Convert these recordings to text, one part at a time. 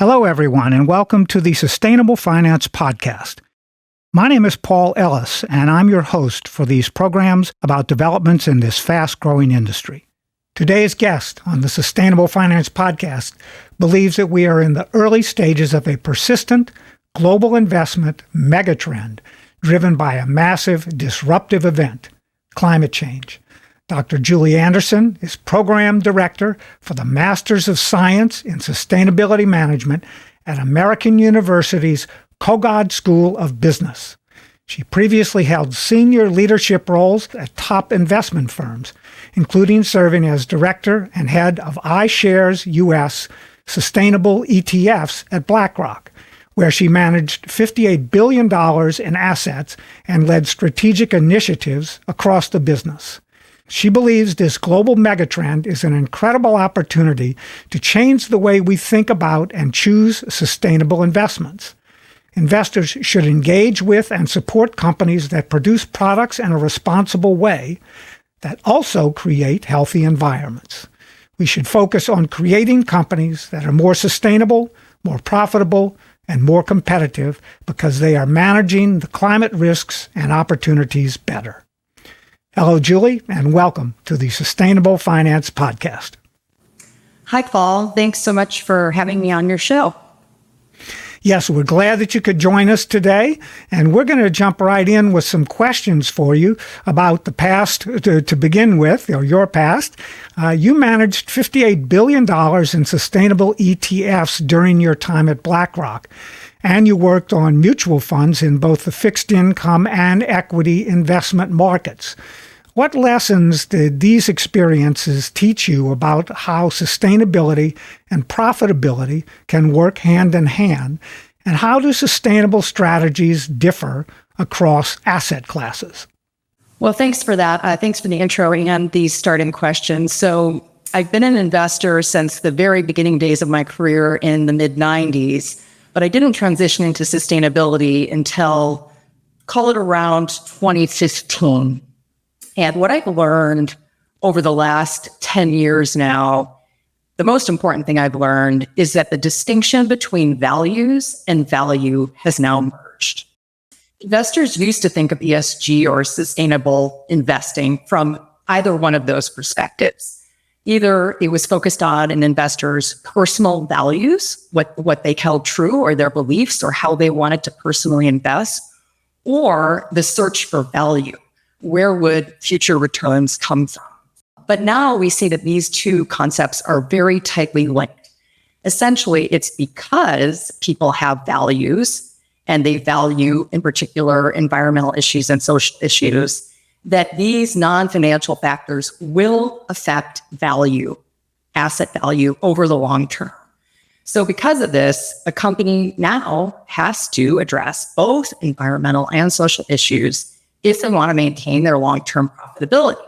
Hello, everyone, and welcome to the Sustainable Finance Podcast. My name is Paul Ellis, and I'm your host for these programs about developments in this fast-growing industry. Today's guest on the Sustainable Finance Podcast believes that we are in the early stages of a persistent global investment megatrend driven by a massive disruptive event, climate change. Dr. Julie Anderson is Program Director for the Masters of Science in Sustainability Management at American University's Kogod School of Business. She previously held senior leadership roles at top investment firms, including serving as Director and Head of iShares US Sustainable ETFs at BlackRock, where she managed $58 billion in assets and led strategic initiatives across the business. She believes this global megatrend is an incredible opportunity to change the way we think about and choose sustainable investments. Investors should engage with and support companies that produce products in a responsible way that also create healthy environments. We should focus on creating companies that are more sustainable, more profitable, and more competitive because they are managing the climate risks and opportunities better. Hello, Julie, and welcome to the Sustainable Finance Podcast. Hi, Paul. Thanks so much for having me on your show. Yes, we're glad that you could join us today, and we're going to jump right in with some questions for you about the past to begin with, or your past. You managed $58 billion in sustainable ETFs during your time at BlackRock, and you worked on mutual funds in both the fixed income and equity investment markets. What lessons did these experiences teach you about how sustainability and profitability can work hand in hand, and how do sustainable strategies differ across asset classes? Well, thanks for that. Thanks for the intro and these starting questions. So I've been an investor since the very beginning days of my career in the mid-90s, but I didn't transition into sustainability until, call it around 2015. And what I've learned over the last 10 years now, the most important thing I've learned is that the distinction between values and value has now merged. Investors used to think of ESG or sustainable investing from either one of those perspectives. Either it was focused on an investor's personal values, what they held true or their beliefs or how they wanted to personally invest, or the search for value. Where would future returns come from? But now we see that these two concepts are very tightly linked. Essentially, it's because people have values and they value, in particular, environmental issues and social issues, that these non-financial factors will affect value, asset value over the long term. So because of this, a company now has to address both environmental and social issues if they want to maintain their long-term profitability.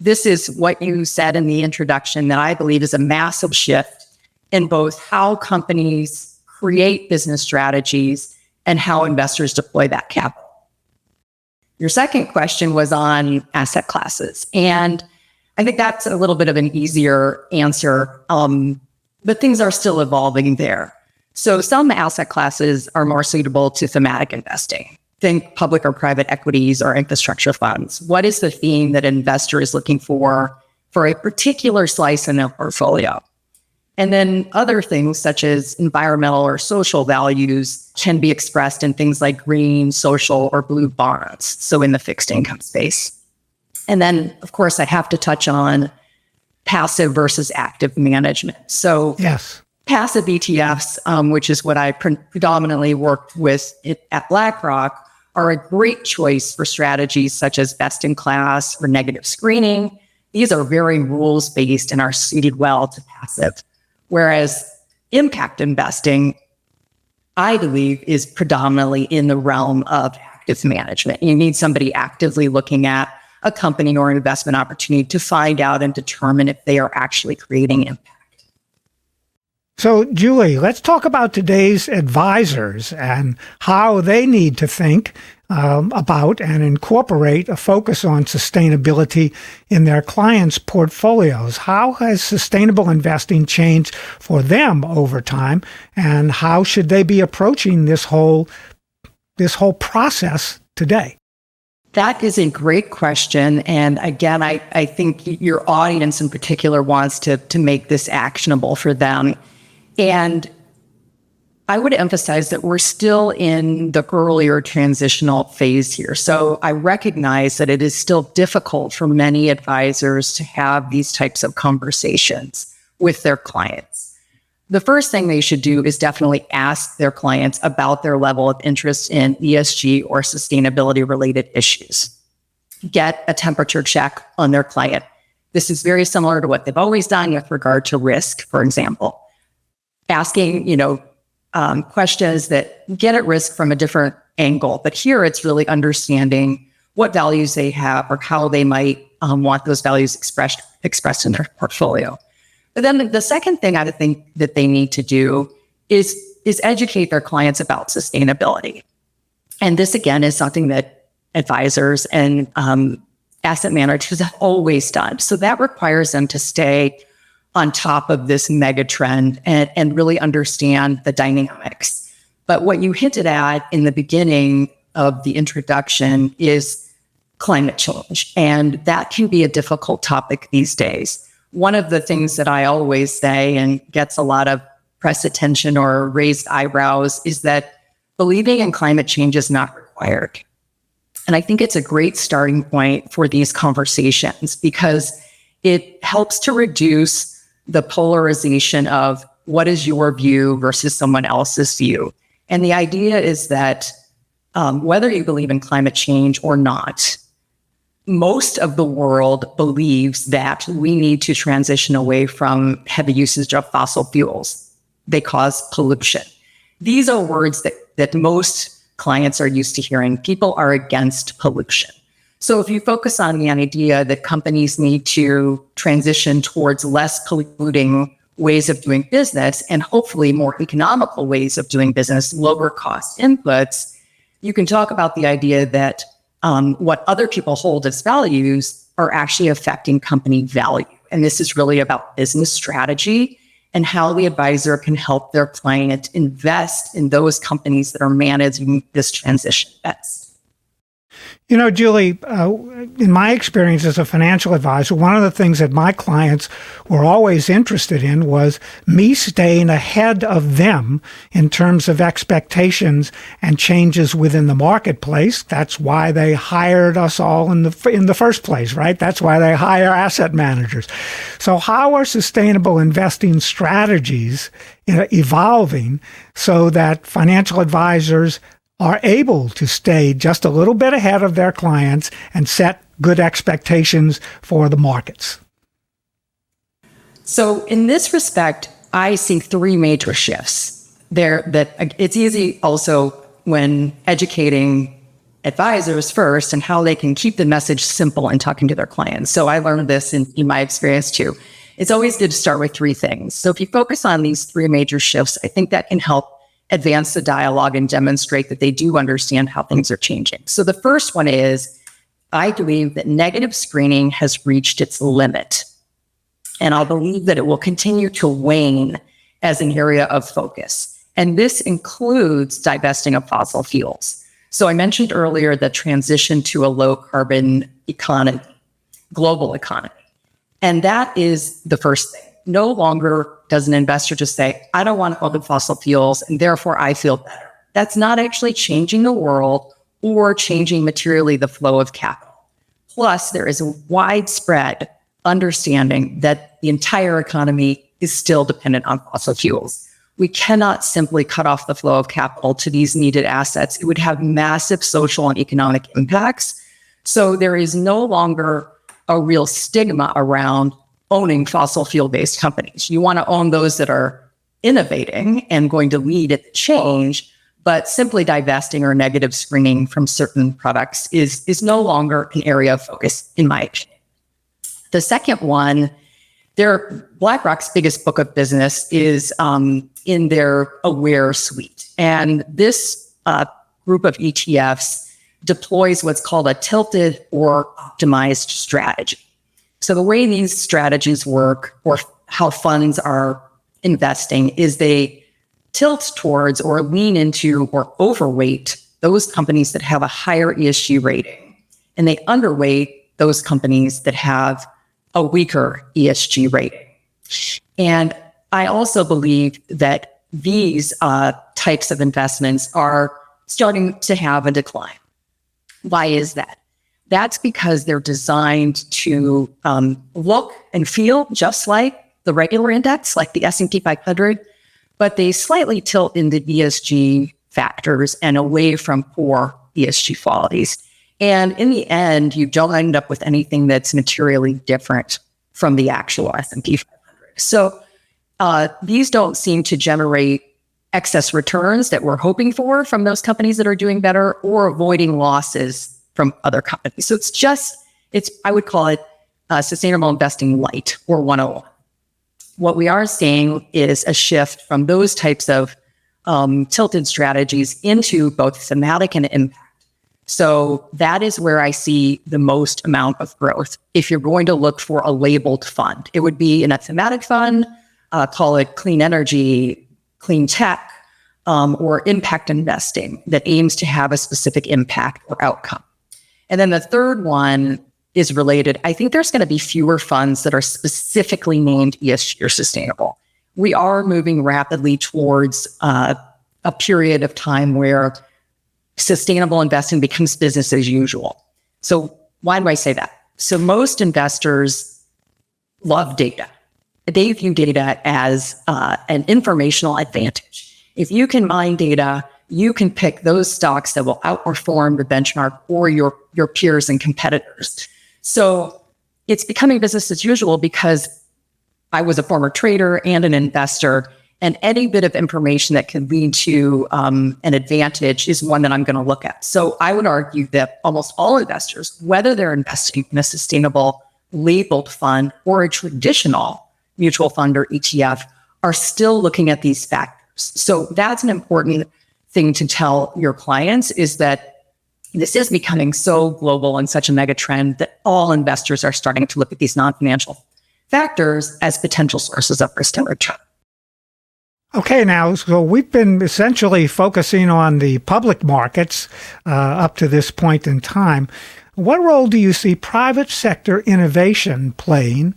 This is what you said in the introduction that I believe is a massive shift in both how companies create business strategies and how investors deploy that capital. Your second question was on asset classes. And I think that's a little bit of an easier answer, but things are still evolving there. So some asset classes are more suitable to thematic investing. Think public or private equities or infrastructure funds. What is the theme that an investor is looking for a particular slice in their portfolio? And then other things such as environmental or social values can be expressed in things like green, social, or blue bonds. So in the fixed income space. And then, of course, I have to touch on passive versus active management. So yes. Passive ETFs, which is what I predominantly worked with at BlackRock, are a great choice for strategies such as best in class or negative screening. These are very rules-based and are suited well to passive. Whereas impact investing, I believe, is predominantly in the realm of active management. You need somebody actively looking at a company or an investment opportunity to find out and determine if they are actually creating impact. So, Julie, let's talk about today's advisors and how they need to think about and incorporate a focus on sustainability in their clients' portfolios. How has sustainable investing changed for them over time, and how should they be approaching this whole process today? That is a great question. And again, I think your audience in particular wants to make this actionable for them. And I would emphasize that we're still in the earlier transitional phase here. So I recognize that it is still difficult for many advisors to have these types of conversations with their clients. The first thing they should do is definitely ask their clients about their level of interest in ESG or sustainability related issues. Get a temperature check on their client. This is very similar to what they've always done with regard to risk, for example. Asking, questions that get at risk from a different angle. But here it's really understanding what values they have or how they might want those values expressed in their portfolio. But then the second thing I think that they need to do is educate their clients about sustainability. And this, again, is something that advisors and asset managers have always done. So that requires them to stay on top of this mega trend and really understand the dynamics. But what you hinted at in the beginning of the introduction is climate change. And that can be a difficult topic these days. One of the things that I always say and gets a lot of press attention or raised eyebrows is that believing in climate change is not required. And I think it's a great starting point for these conversations because it helps to reduce the polarization of what is your view versus someone else's view. And the idea is that whether you believe in climate change or not, most of the world believes that we need to transition away from heavy usage of fossil fuels. They cause pollution. These are words that most clients are used to hearing. People are against pollution. So if you focus on the idea that companies need to transition towards less polluting ways of doing business and hopefully more economical ways of doing business, lower cost inputs, you can talk about the idea that what other people hold as values are actually affecting company value. And this is really about business strategy and how the advisor can help their client invest in those companies that are managing this transition best. Julie, in my experience as a financial advisor, one of the things that my clients were always interested in was me staying ahead of them in terms of expectations and changes within the marketplace. That's why they hired us all in the first place, right? That's why they hire asset managers. So how are sustainable investing strategies evolving so that financial advisors are able to stay just a little bit ahead of their clients and set good expectations for the markets? So in this respect, I see three major shifts there that it's easy also when educating advisors first and how they can keep the message simple and talking to their clients. So I learned this in my experience too. It's always good to start with three things. So if you focus on these three major shifts, I think that can help advance the dialogue and demonstrate that they do understand how things are changing. So the first one is, I believe that negative screening has reached its limit. And I believe that it will continue to wane as an area of focus. And this includes divesting of fossil fuels. So I mentioned earlier the transition to a low carbon economy, global economy. And that is the first thing. No longer does an investor just say, I don't want to own fossil fuels, and therefore I feel better. That's not actually changing the world or changing materially the flow of capital. Plus, there is a widespread understanding that the entire economy is still dependent on fossil fuels. We cannot simply cut off the flow of capital to these needed assets. It would have massive social and economic impacts. So there is no longer a real stigma around owning fossil fuel-based companies. You want to own those that are innovating and going to lead at the change, but simply divesting or negative screening from certain products is no longer an area of focus, in my opinion. The second one, BlackRock's biggest book of business is in their Aware suite. And this group of ETFs deploys what's called a tilted or optimized strategy. So the way these strategies work, or how funds are investing, is they tilt towards or lean into or overweight those companies that have a higher ESG rating, and they underweight those companies that have a weaker ESG rating. And I also believe that these types of investments are starting to have a decline. Why is that? That's because they're designed to look and feel just like the regular index, like the S&P 500, but they slightly tilt into ESG factors and away from poor ESG qualities. And in the end, you don't end up with anything that's materially different from the actual S&P 500. So these don't seem to generate excess returns that we're hoping for from those companies that are doing better, or avoiding losses from other companies. So I would call it sustainable investing light, or 101. What we are seeing is a shift from those types of tilted strategies into both thematic and impact. So that is where I see the most amount of growth. If you're going to look for a labeled fund, it would be in a thematic fund, call it clean energy, clean tech, or impact investing that aims to have a specific impact or outcome. And then the third one is related. I think there's going to be fewer funds that are specifically named ESG or sustainable. We are moving rapidly towards a period of time where sustainable investing becomes business as usual. So why do I say that? So most investors love data. They view data as an informational advantage. If you can mine data, you can pick those stocks that will outperform the benchmark or your peers and competitors. So it's becoming business as usual because I was a former trader and an investor, and any bit of information that can lead to an advantage is one that I'm going to look at. So I would argue that almost all investors, whether they're investing in a sustainable labeled fund or a traditional mutual fund or ETF, are still looking at these factors. So that's an important thing to tell your clients, is that this is becoming so global and such a mega trend that all investors are starting to look at these non-financial factors as potential sources of risk and return. Okay, now, so we've been essentially focusing on the public markets up to this point in time. What role do you see private sector innovation playing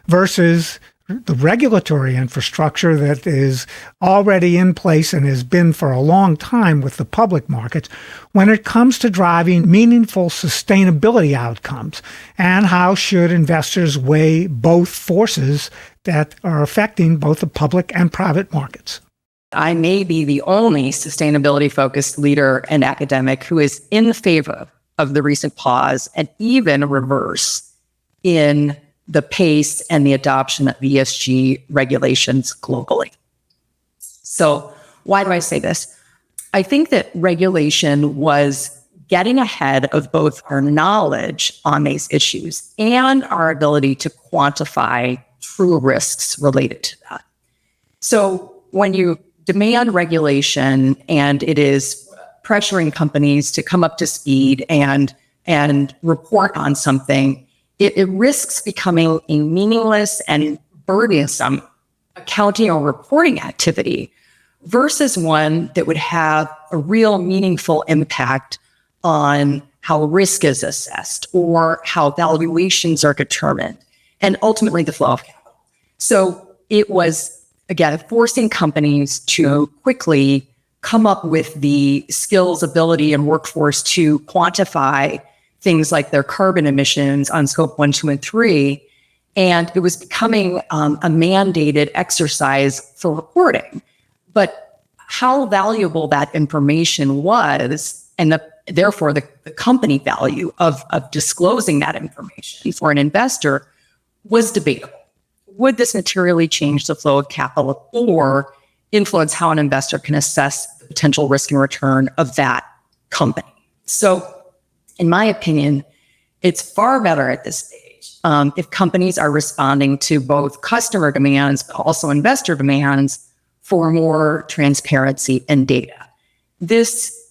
versus the regulatory infrastructure that is already in place and has been for a long time with the public markets when it comes to driving meaningful sustainability outcomes? And how should investors weigh both forces that are affecting both the public and private markets? I may be the only sustainability-focused leader and academic who is in favor of the recent pause and even a reverse in the pace and the adoption of ESG regulations globally. So why do I say this? I think that regulation was getting ahead of both our knowledge on these issues and our ability to quantify true risks related to that. So when you demand regulation and it is pressuring companies to come up to speed and report on something, it risks becoming a meaningless and burdensome accounting or reporting activity versus one that would have a real meaningful impact on how risk is assessed or how valuations are determined, and ultimately the flow of capital. So it was, again, forcing companies to quickly come up with the skills, ability, and workforce to quantify things like their carbon emissions on scope 1, 2, and 3. And it was becoming a mandated exercise for reporting. But how valuable that information was, and therefore the company value of disclosing that information for an investor, was debatable. Would this materially change the flow of capital or influence how an investor can assess the potential risk and return of that company? So in my opinion, it's far better at this stage if companies are responding to both customer demands, but also investor demands for more transparency and data. This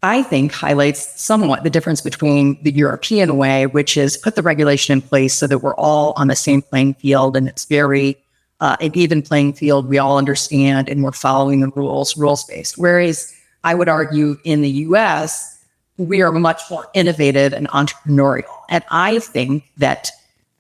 I think highlights somewhat the difference between the European way, which is put the regulation in place so that we're all on the same playing field, and it's very an even playing field. We all understand and we're following the rules-based. Whereas I would argue in the US, we are much more innovative and entrepreneurial. And I think that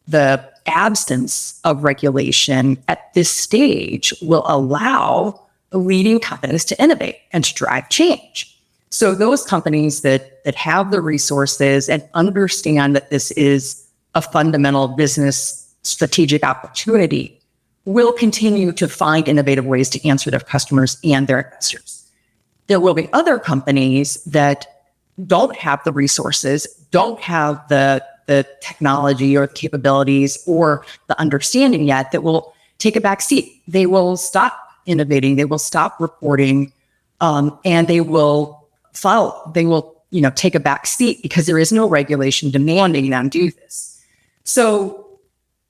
the absence of regulation at this stage will allow leading companies to innovate and to drive change. So those companies that have the resources and understand that this is a fundamental business strategic opportunity will continue to find innovative ways to answer their customers and their investors. There will be other companies that don't have the resources, don't have the technology or the capabilities or the understanding yet, that will take a back seat. They will stop innovating, they will stop reporting, and they will take a back seat because there is no regulation demanding them do this. So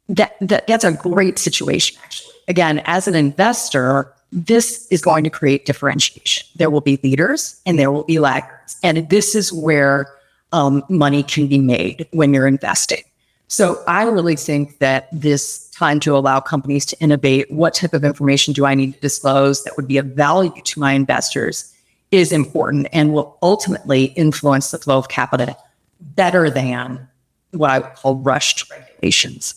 that's a great situation, actually. Again, as an investor, this is going to create differentiation. There will be leaders and there will be laggards. And this is where money can be made when you're investing. So I really think that this time to allow companies to innovate, what type of information do I need to disclose that would be of value to my investors, is important and will ultimately influence the flow of capital better than what I would call rushed regulations.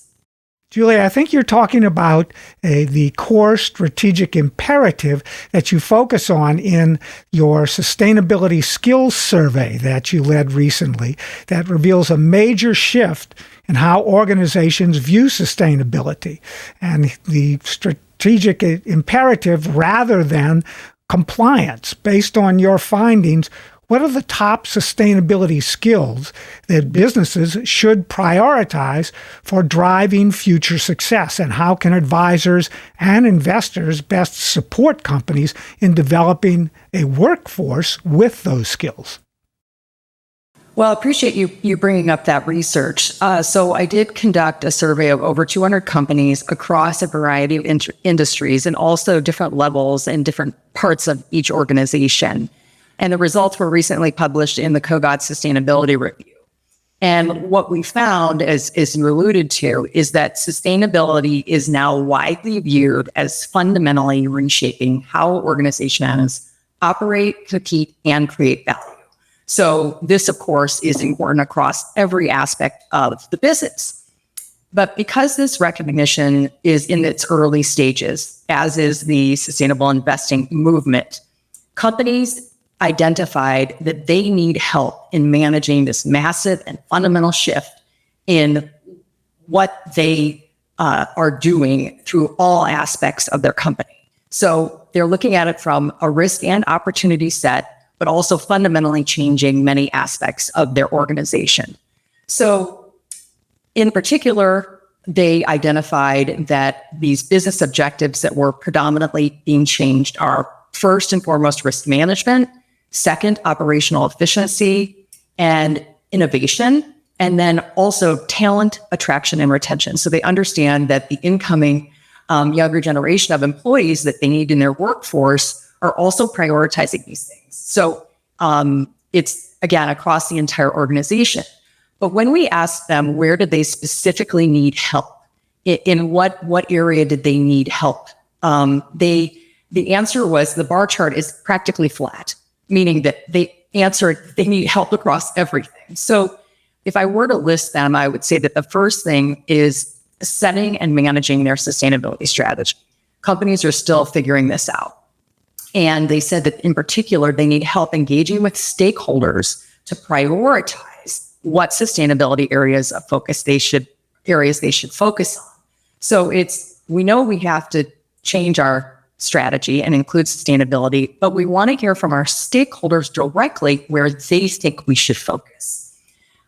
Julia, I think you're talking about the core strategic imperative that you focus on in your sustainability skills survey that you led recently that reveals a major shift in how organizations view sustainability and the strategic imperative rather than compliance. Based on your findings, what are the top sustainability skills that businesses should prioritize for driving future success? And how can advisors and investors best support companies in developing a workforce with those skills? Well, I appreciate you bringing up that research. So I did conduct a survey of over 200 companies across a variety of industries and also different levels and different parts of each organization. And the results were recently published in the Kogod Sustainability Review. And what we found, as you alluded to, is that sustainability is now widely viewed as fundamentally reshaping how organizations operate, compete, and create value. So this, of course, is important across every aspect of the business. But because this recognition is in its early stages, as is the sustainable investing movement, companies identified that they need help in managing this massive and fundamental shift in what they are doing through all aspects of their company. So they're looking at it from a risk and opportunity set, but also fundamentally changing many aspects of their organization. So in particular, they identified that these business objectives that were predominantly being changed are first and foremost risk management, second, operational efficiency and innovation, and then also talent attraction and retention. So they understand that the incoming younger generation of employees that they need in their workforce are also prioritizing these things. So it's, again, across the entire organization. But when we asked them, where did they specifically need help? In what area did they need help? The answer was the bar chart is practically flat, meaning that they answered they need help across everything. So if I were to list them, I would say that the first thing is setting and managing their sustainability strategy. Companies are still figuring this out. And they said that in particular, they need help engaging with stakeholders to prioritize what sustainability areas they should focus on. So we know we have to change our strategy and include sustainability, but we want to hear from our stakeholders directly where they think we should focus.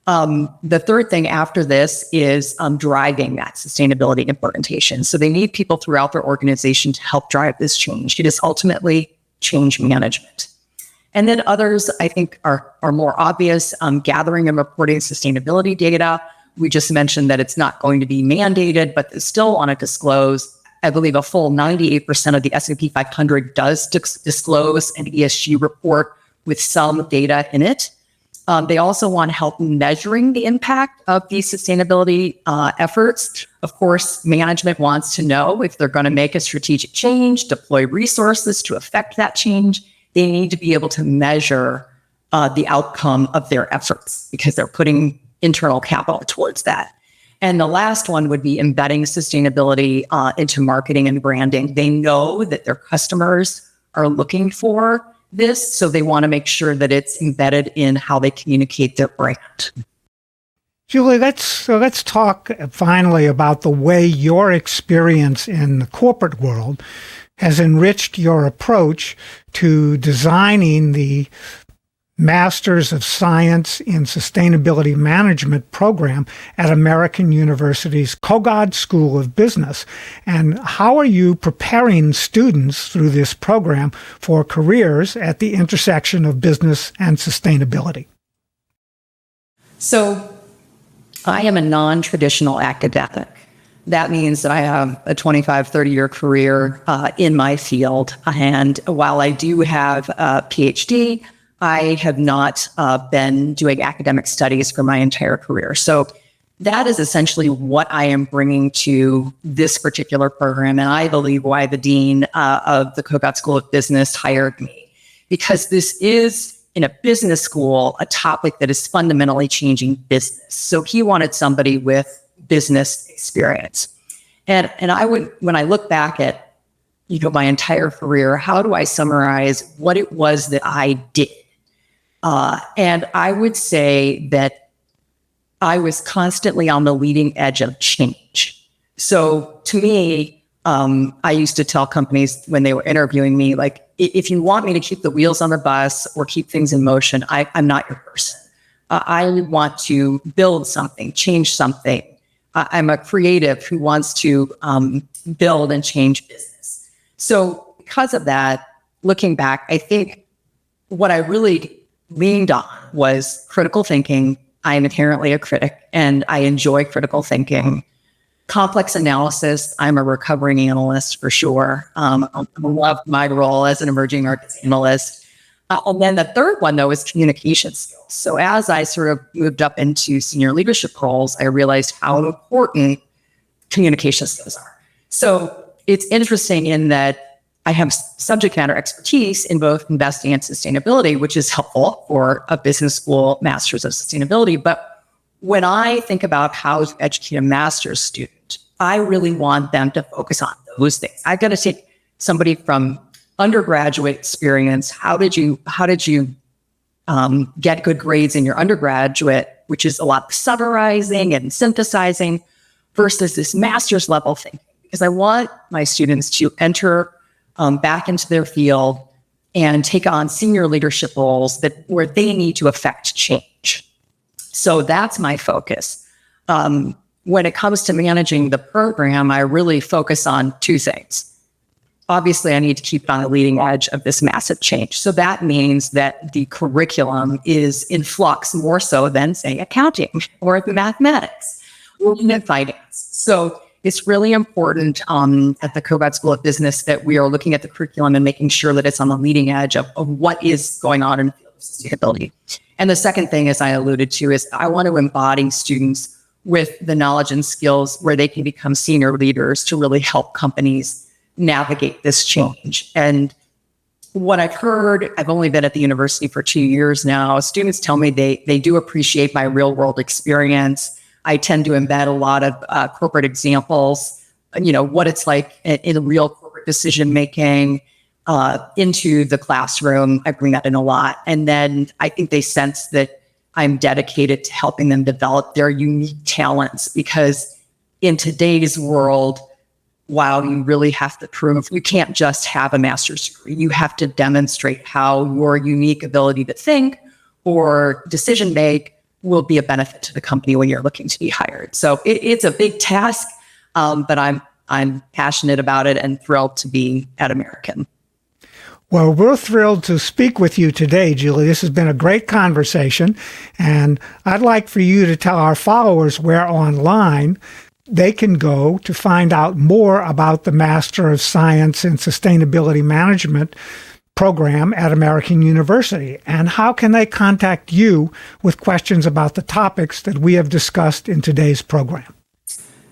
The third thing after this is driving that sustainability implementation. So they need people throughout their organization to help drive this change. It is ultimately change management. And then others, I think, are more obvious, gathering and reporting sustainability data. We just mentioned that it's not going to be mandated, but they still want to disclose. I believe a full 98% of the S&P 500 does disclose an ESG report with some data in it. They also want help measuring the impact of these sustainability efforts. Of course, management wants to know if they're going to make a strategic change, deploy resources to affect that change. They need to be able to measure the outcome of their efforts because they're putting internal capital towards that. And the last one would be embedding sustainability into marketing and branding. They know that their customers are looking for this, so they want to make sure that it's embedded in how they communicate their brand. Julie, let's talk finally about the way your experience in the corporate world has enriched your approach to designing the Masters of Science in Sustainability Management program at American University's Kogod School of Business. And how are you preparing students through this program for careers at the intersection of business and sustainability? So I am a non-traditional academic. That means that I have a 25, 30-year career in my field. And while I do have a PhD, I have not been doing academic studies for my entire career. So that is essentially what I am bringing to this particular program. And I believe why the dean of the Kogod School of Business hired me, because this is, in a business school, a topic that is fundamentally changing business. So he wanted somebody with business experience. And I would, when I look back at, my entire career, how do I summarize what it was that I did? And I would say that I was constantly on the leading edge of change. So to me, I used to tell companies when they were interviewing me, like, if you want me to keep the wheels on the bus or keep things in motion, I'm not your person. I want to build something, change something. I'm a creative who wants to build and change business. So because of that, looking back, I think what I really leaned on was critical thinking. I am inherently a critic and I enjoy critical thinking. Complex analysis, I'm a recovering analyst for sure. I love my role as an emerging markets analyst. And then the third one, though, is communication skills. So as I sort of moved up into senior leadership roles, I realized how important communication skills are. So it's interesting in that I have subject matter expertise in both investing and sustainability, which is helpful for a business school master's of sustainability. But when I think about how to educate a master's student, I really want them to focus on those things. I've got to take somebody from undergraduate experience. How did you get good grades in your undergraduate, which is a lot of summarizing and synthesizing, versus this master's level thing? Because I want my students to enter back into their field and take on senior leadership roles where they need to affect change. So that's my focus. When it comes to managing the program, I really focus on two things. Obviously, I need to keep on the leading edge of this massive change. So that means that the curriculum is in flux more so than, say, accounting or mathematics or even finance. So it's really important at the Kogod School of Business that we are looking at the curriculum and making sure that it's on the leading edge of what is going on in the field of sustainability. And the second thing, as I alluded to, is I want to embody students with the knowledge and skills where they can become senior leaders to really help companies navigate this change. And what I've heard, I've only been at the university for 2 years now, students tell me they do appreciate my real world experience. I tend to embed a lot of corporate examples, what it's like in real corporate decision making into the classroom. I bring that in a lot. And then I think they sense that I'm dedicated to helping them develop their unique talents, because in today's world, while you really have to prove, you can't just have a master's degree. You have to demonstrate how your unique ability to think or decision make will be a benefit to the company when you're looking to be hired. So it's a big task, but I'm passionate about it and thrilled to be at American. Well, we're thrilled to speak with you today, Julie. This has been a great conversation, and I'd like for you to tell our followers where online they can go to find out more about the Master of Science in Sustainability Management program at American University? And how can they contact you with questions about the topics that we have discussed in today's program?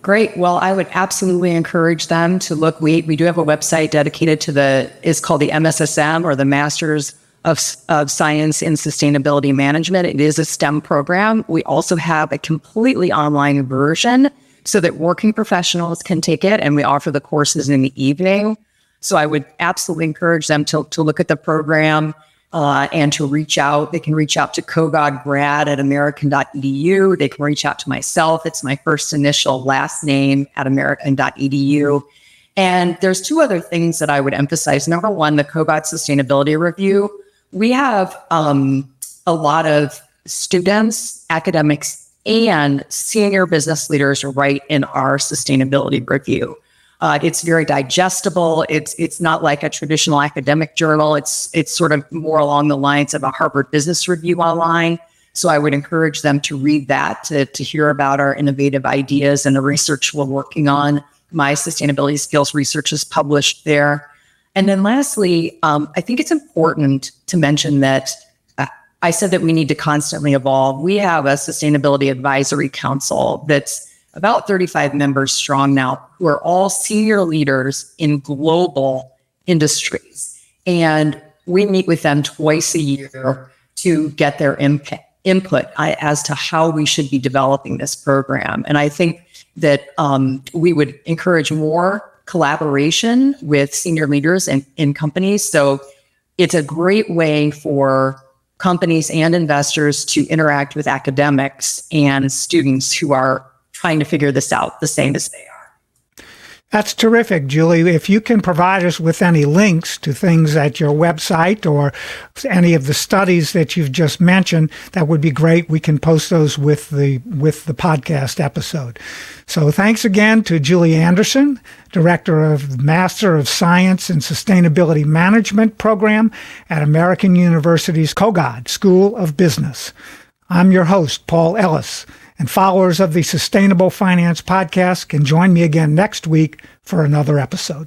Great. Well, I would absolutely encourage them to look. We do have a website dedicated to it's called the MSSM, or the Masters of Science in Sustainability Management. It is a STEM program. We also have a completely online version so that working professionals can take it, and we offer the courses in the evening. So I would absolutely encourage them to look at the program and to reach out. They can reach out to kogodgrad@american.edu. They can reach out to myself. It's my first initial last name at american.edu. And there's two other things that I would emphasize. Number one, the Kogod Sustainability Review. We have a lot of students, academics, and senior business leaders write in our sustainability review. It's very digestible. It's not like a traditional academic journal. It's sort of more along the lines of a Harvard Business Review online. So I would encourage them to read that, to hear about our innovative ideas and the research we're working on. My sustainability skills research is published there. And then lastly, I think it's important to mention that I said that we need to constantly evolve. We have a sustainability advisory council that's about 35 members strong now, who are all senior leaders in global industries. And we meet with them twice a year to get their input as to how we should be developing this program. And I think that we would encourage more collaboration with senior leaders in companies. So it's a great way for companies and investors to interact with academics and students who are trying to figure this out the same as they are. That's terrific, Julie. If you can provide us with any links to things at your website or any of the studies that you've just mentioned, that would be great. We can post those with the podcast episode. So thanks again to Julie Anderson, Director of the Master of Science in Sustainability Management program at American University's Kogod School of Business. I'm your host, Paul Ellis. And followers of the Sustainable Finance Podcast can join me again next week for another episode.